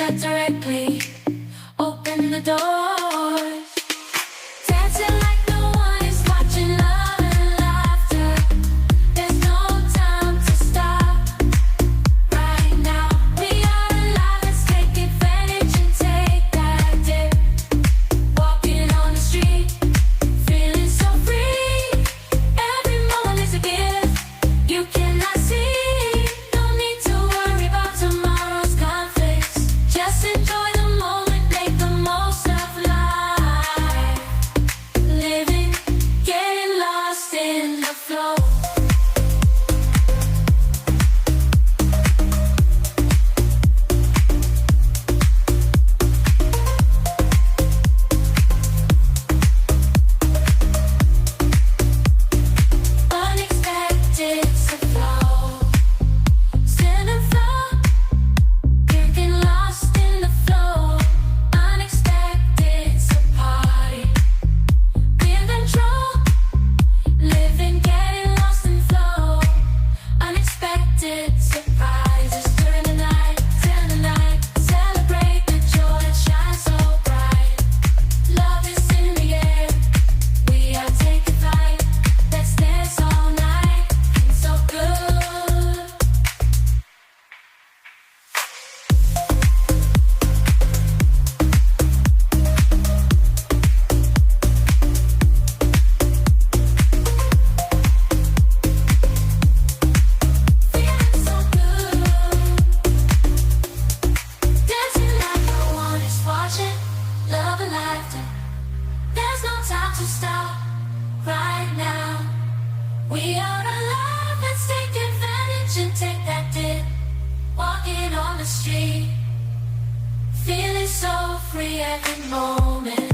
that directly. Open the doors, dancing like no one is watching. Love and laughter, there's no time to stop. Right now, we are alive, let's take advantage and take that dip. Walking on the street, feeling so free. Every moment is a gift you cannot see. No need to worry about tomorrow's conflicts. Just enjoy the moment, make the most of life. Living, getting lost in the flow. Unexpected to flow, stand and flow, getting lost in the flow. Unexpected to party, be in control, living, getting lost in flow. Unexpected surprises during the night, celebrate the joy that shines so bright. Love is in the air, we are taking flight. Let's dance all night, it's so good. Feeling so good, dancing like no one is watching. Love and laughter, there's no time to stop. Right now, we are alive, let's take advantage and take that dip. Walking on the street, feeling so free every moment.